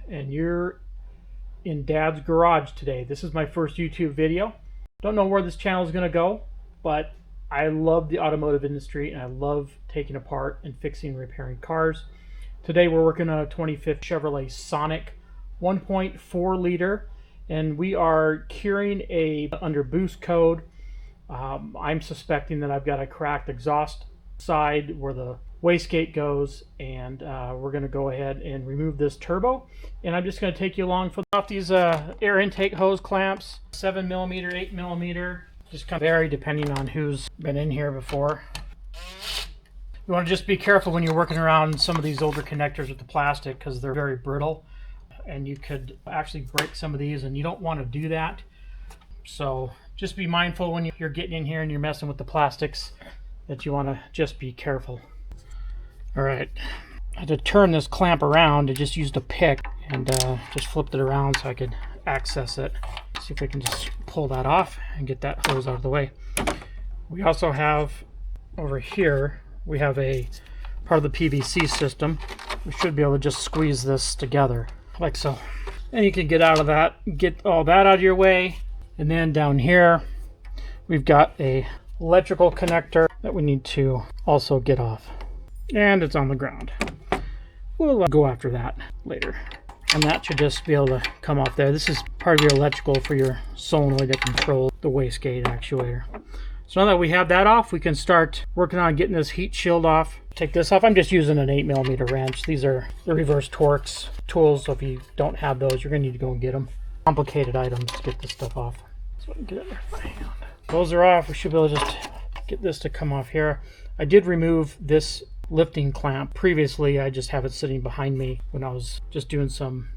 and you're in Dad's garage today. This is my first YouTube video. Don't know where this channel is going to go, but I love the automotive industry and I love taking apart and fixing and repairing cars. Today we're working on a 2015 Chevrolet Sonic 1.4 liter, and we are curing a under boost code. I'm suspecting that I've got a cracked exhaust side where the wastegate goes, and we're going to go ahead and remove this turbo, and I'm just going to take you along for off these air intake hose clamps. 7mm, 8mm, just kind of vary depending on who's been in here before. You want to just be careful when you're working around some of these older connectors with the plastic, because they're very brittle and you could actually break some of these, and you don't want to do that. So just be mindful when you're getting in here and you're messing with the plastics, that you want to just be careful. Alright, I had to turn this clamp around. I just used a pick and just flipped it around so I could access it. See if I can just pull that off and get that hose out of the way. We also have over here, we have a part of the PVC system. We should be able to just squeeze this together like so. And you can get out of that, get all that out of your way. And then down here, we've got a electrical connector that we need to also get off. And it's on the ground. We'll go after that later. And that should just be able to come off there. This is part of your electrical for your solenoid that controls the wastegate actuator. So now that we have that off, we can start working on getting this heat shield off. Take this off. I'm just using an 8mm wrench. These are the reverse Torx tools, so if you don't have those, you're going to need to go and get them. Complicated items to get this stuff off. So I can get it in my hand. Those are off. We should be able to just get this to come off here. I did remove this lifting clamp. Previously, I just have it sitting behind me when I was just doing some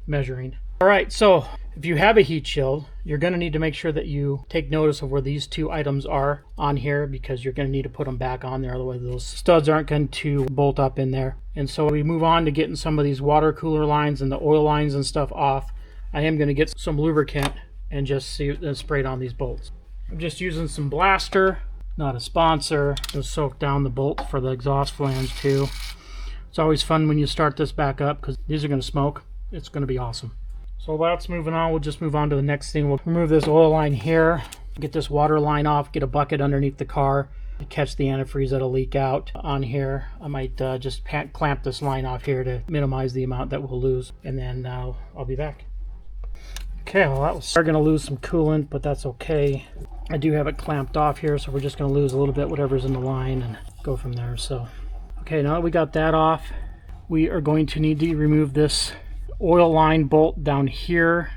measuring. Alright, so if you have a heat shield, you're going to need to make sure that you take notice of where these two items are on here, because you're going to need to put them back on there, otherwise those studs aren't going to bolt up in there. And so we move on to getting some of these water cooler lines and the oil lines and stuff off. I am going to get some lubricant and just see and spray it on these bolts. I'm just using some Blaster, not a sponsor. Just soak down the bolt for the exhaust flange too. It's always fun when you start this back up, because these are going to smoke. It's going to be awesome. So that's moving on. We'll just move on to the next thing. We'll remove this oil line here, get this water line off, get a bucket underneath the car to catch the antifreeze that'll leak out on here. I might just clamp this line off here to minimize the amount that we'll lose, and then I'll be back. Okay, well that was, we're going to lose some coolant, but that's okay. I do have it clamped off here, so we're just going to lose a little bit whatever's in the line and go from there. So okay, now that we got that off, we are going to need to remove this oil line bolt down here.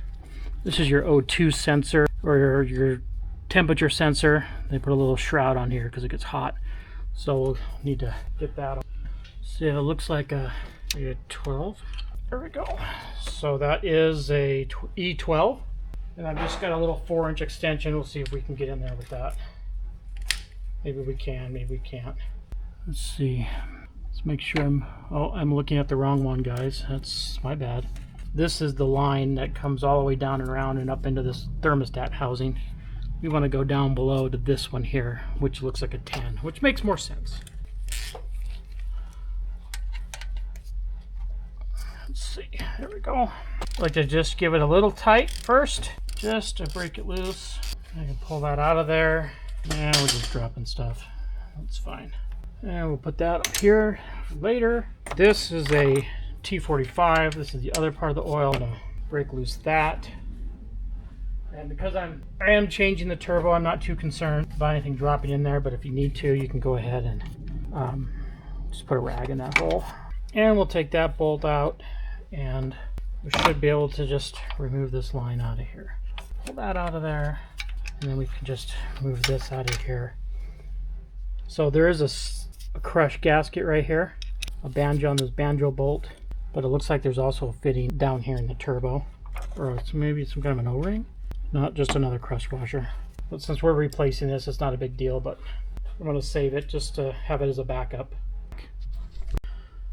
This is your O2 sensor, or your temperature sensor. They put a little shroud on here because it gets hot, so we'll need to get that off. So it looks like a 12. There we go. So that is a E12, and I've just got a little 4-inch extension. We'll see if we can get in there with that. Maybe we can, maybe we can't. Let's see. Let's make sure I'm looking at the wrong one, guys. That's my bad. This is the line that comes all the way down and around and up into this thermostat housing. We want to go down below to this one here, which looks like a 10, which makes more sense. Let's see, there we go. I like to just give it a little tight first, just to break it loose. I can pull that out of there, and we're just dropping stuff. That's fine. And we'll put that up here later. This is a T45. This is the other part of the oil. I'm gonna break loose that. And because I am changing the turbo, I'm not too concerned about anything dropping in there, but if you need to, you can go ahead and just put a rag in that hole. And we'll take that bolt out, and we should be able to just remove this line out of here. Pull that out of there, and then we can just move this out of here. So there is a crushed gasket right here, a banjo on this banjo bolt, but it looks like there's also a fitting down here in the turbo, or it's maybe some kind of an O-ring, not just another crust washer. But since we're replacing this, it's not a big deal, but I'm going to save it just to have it as a backup.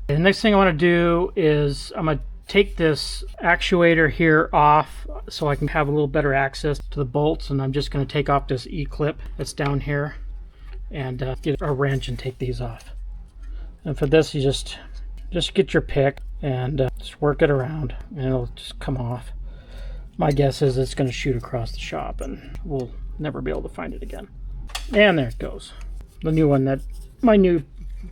The next thing I want to do is I'm going to take this actuator here off so I can have a little better access to the bolts, and I'm just going to take off this E-clip that's down here and get a wrench and take these off. And for this, you just get your pick and just Just work it around and it'll just come off. My guess is it's going to shoot across the shop and we'll never be able to find it again. And there it goes. The new one, that my new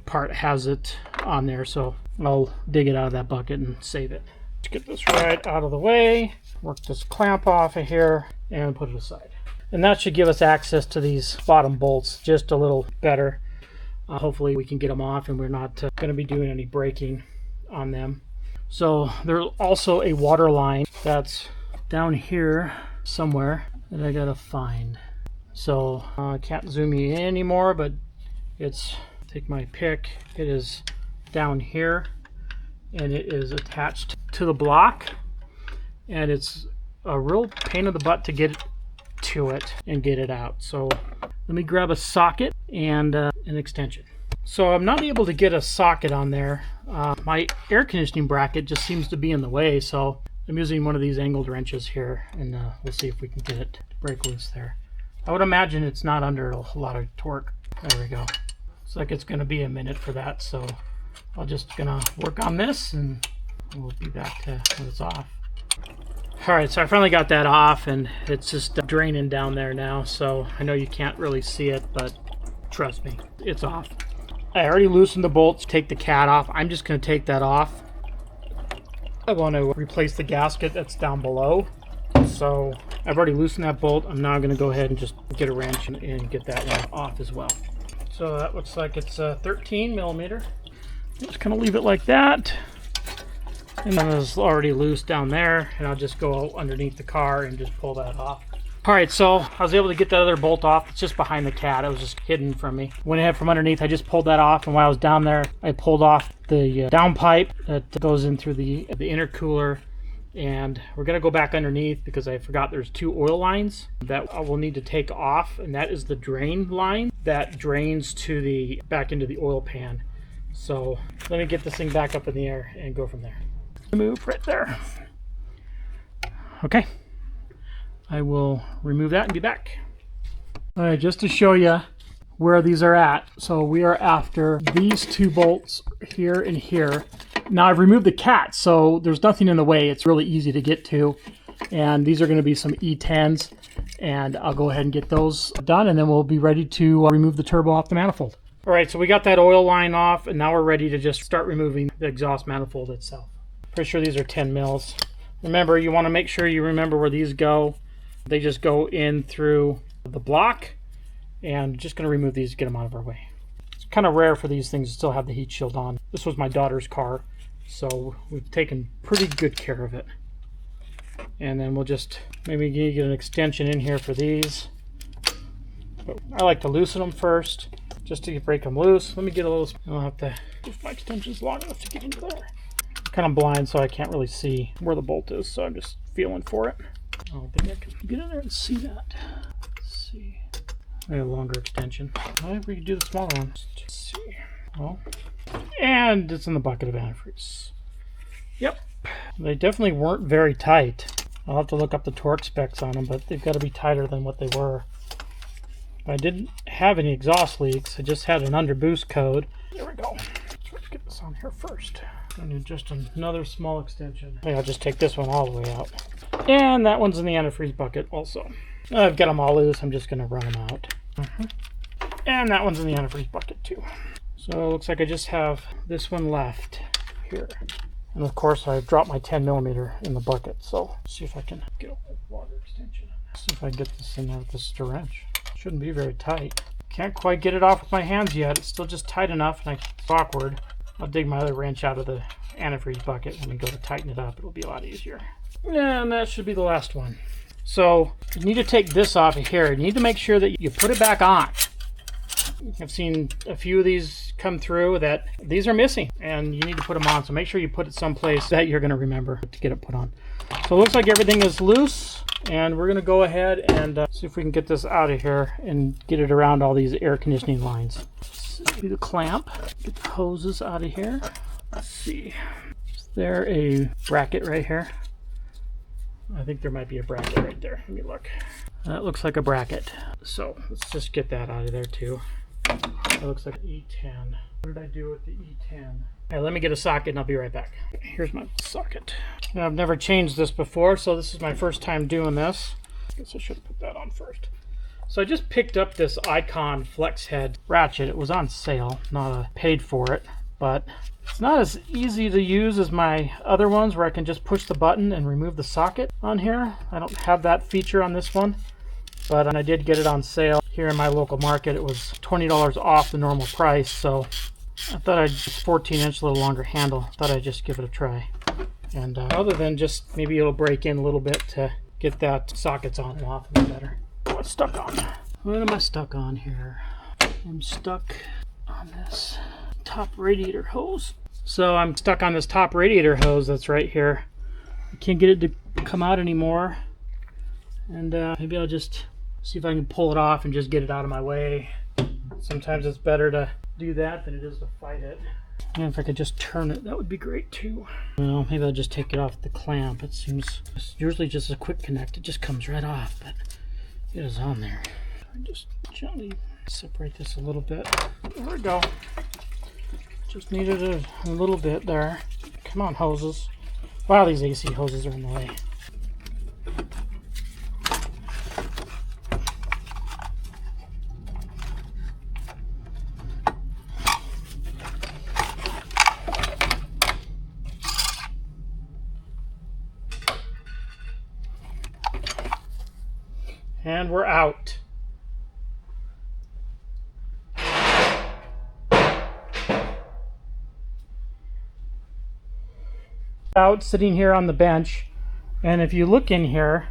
part has it on there, so I'll dig it out of that bucket and save it. Let's get this right out of the way, work this clamp off of here, and put it aside. And that should give us access to these bottom bolts just a little better. Hopefully we can get them off and we're not going to be doing any braking on them. So there's also a water line that's down here somewhere that I gotta find. So I can't zoom you in anymore, but it's, take my pick, it is down here and it is attached to the block, and it's a real pain in the butt to get to it and get it out. So let me grab a socket and an extension. So I'm not able to get a socket on there. My air conditioning bracket just seems to be in the way, so I'm using one of these angled wrenches here, and we'll see if we can get it to break loose there. I would imagine it's not under a lot of torque. There we go. Looks like it's going to be a minute for that, so I'm just going to work on this and we'll be back to when it's off. Alright, so I finally got that off and it's just draining down there now, so I know you can't really see it, but trust me, it's off. I already loosened the bolts, take the cat off. I'm just going to take that off. I want to replace the gasket that's down below. So I've already loosened that bolt. I'm now going to go ahead and just get a wrench and get that one off as well. So that looks like it's 13 millimeter. Just kind of leave it like that. And then it's already loose down there, and I'll just go underneath the car and just pull that off. Alright, so I was able to get that other bolt off. It's just behind the cat. It was just hidden from me. Went ahead from underneath, I just pulled that off, and while I was down there, I pulled off the downpipe that goes in through the intercooler, and we're going to go back underneath because I forgot there's two oil lines that I will need to take off, and that is the drain line that drains to the back into the oil pan. So let me get this thing back up in the air and go from there. Move right there. Okay. I will remove that and be back. All right, just to show you where these are at. So we are after these two bolts here and here. Now I've removed the cat, so there's nothing in the way. It's really easy to get to. And these are going to be some E10s. And I'll go ahead and get those done, and then we'll be ready to remove the turbo off the manifold. All right, so we got that oil line off, and now we're ready to just start removing the exhaust manifold itself. Pretty sure these are 10 mils. Remember, you want to make sure you remember where these go. They just go in through the block, and just going to remove these to get them out of our way. It's kind of rare for these things to still have the heat shield on. This was my daughter's car, so we've taken pretty good care of it. And then we'll just maybe get an extension in here for these. But I like to loosen them first, just to break them loose. Let me get a little, I'll have to, if my extension's long enough to get into there. I'm kind of blind, so I can't really see where the bolt is, so I'm just feeling for it. I don't think I can get in there and see that. Let's see. I have a longer extension. Maybe we can do the smaller one. Let's see. Well, and it's in the bucket of antifreeze. Yep. They definitely weren't very tight. I'll have to look up the torque specs on them, but they've got to be tighter than what they were. I didn't have any exhaust leaks. I just had an underboost code. There we go. Let's get this on here first. I need just another small extension. I think I'll just take this one all the way out. And that one's in the antifreeze bucket also. I've got them all loose. I'm just going to run them out. And that one's in the antifreeze bucket too. So it looks like I just have this one left here. And of course I've dropped my 10 millimeter in the bucket. So let's see if I can get a water extension. See if I can get this in there with this wrench. Shouldn't be very tight. Can't quite get it off with my hands yet. It's still just tight enough, and it's awkward. I'll dig my other wrench out of the antifreeze bucket when we go to tighten it up. It'll be a lot easier. And that should be the last one. So you need to take this off of here. You need to make sure that you put it back on. I've seen a few of these come through that these are missing, and you need to put them on. So make sure you put it someplace that you're going to remember to get it put on. So it looks like everything is loose, and we're going to go ahead and see if we can get this out of here and get it around all these air conditioning lines. Do the clamp, get the hoses out of here. Let's see, is there a bracket right here? I think there might be a bracket right there. Let me look. That looks like a bracket. So let's just get that out of there too. That looks like E10. What did I do with the E10? right, let me get a socket and I'll be right back. Here's my socket. Now, I've never changed this before, so this is my first time doing this. I guess I should put that on first. So I just picked up this Icon flex head ratchet. It was on sale, not paid for it, but it's not as easy to use as my other ones where I can just push the button and remove the socket on here. I don't have that feature on this one, but I did get it on sale here in my local market. It was $20 off the normal price, so I thought I'd 14-inch, a little longer handle. Thought I'd just give it a try. And other than just maybe it'll break in a little bit to get that sockets on and off a bit better. What's stuck on? What am I stuck on here? I'm stuck on this top radiator hose. So I'm stuck on this top radiator hose that's right here. I can't get it to come out anymore. And maybe I'll just see if I can pull it off and just get it out of my way. Sometimes it's better to do that than it is to fight it. And if I could just turn it, that would be great too. Well, maybe I'll just take it off the clamp. It seems it's usually just a quick connect. It just comes right off, but it is on there. I just gently separate this a little bit. There we go. Just needed a little bit there. Come on, hoses. Wow, these AC hoses are in the way. And we're out. Out sitting here on the bench, and if you look in here,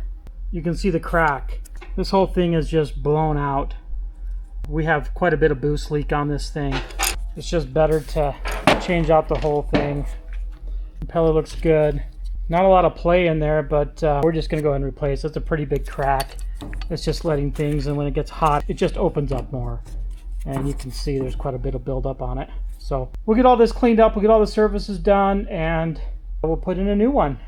you can see the crack. This whole thing is just blown out. We have quite a bit of boost leak on this thing. It's just better to change out the whole thing. The impeller looks good. Not a lot of play in there, but we're just gonna go ahead and replace it. It's a pretty big crack. It's just letting things, and when it gets hot, it just opens up more. And you can see there's quite a bit of buildup on it. So we'll get all this cleaned up, we'll get all the services done, and we'll put in a new one.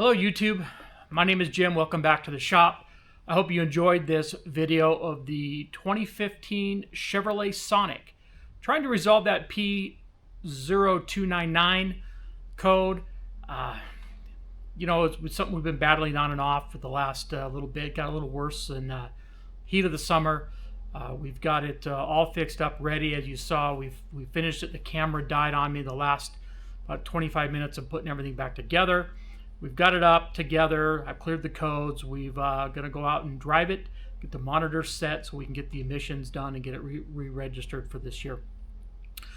Hello YouTube, my name is Jim. Welcome back to the shop. I hope you enjoyed this video of the 2015 Chevrolet Sonic. Trying to resolve that P0299 code. You know, it's something we've been battling on and off for the last little bit. Got a little worse in heat of the summer. We've got it all fixed up, ready. As you saw, we finished it. The camera died on me the last about 25 minutes of putting everything back together. We've got it up together. I've cleared the codes. We've going to go out and drive it, get the monitor set so we can get the emissions done and get it re-registered for this year.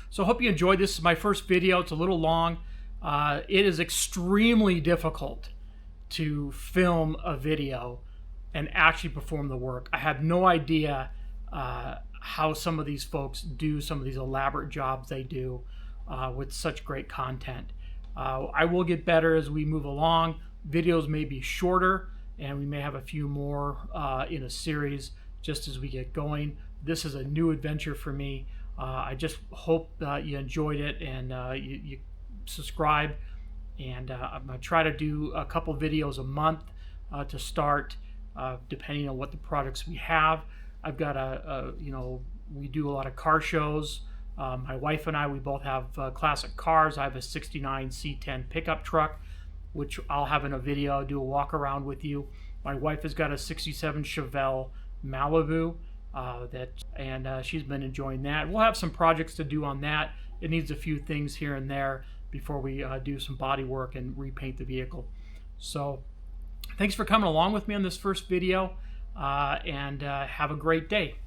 So I hope you enjoyed this. This is my first video. It's a little long. It is extremely difficult to film a video and actually perform the work. I have no idea how some of these folks do some of these elaborate jobs they do with such great content. I will get better as we move along. Videos may be shorter, and we may have a few more in a series just as we get going. This is a new adventure for me. I just hope you enjoyed it, and you subscribe. And I'm going to try to do a couple videos a month to start, depending on what the products we have. I've got we do a lot of car shows. My wife and I, we both have classic cars. I have a 69 C10 pickup truck, which I'll have in a video. I'll do a walk around with you. My wife has got a 67 Chevelle Malibu, and she's been enjoying that. We'll have some projects to do on that. It needs a few things here and there before we do some body work and repaint the vehicle. So thanks for coming along with me on this first video, and have a great day.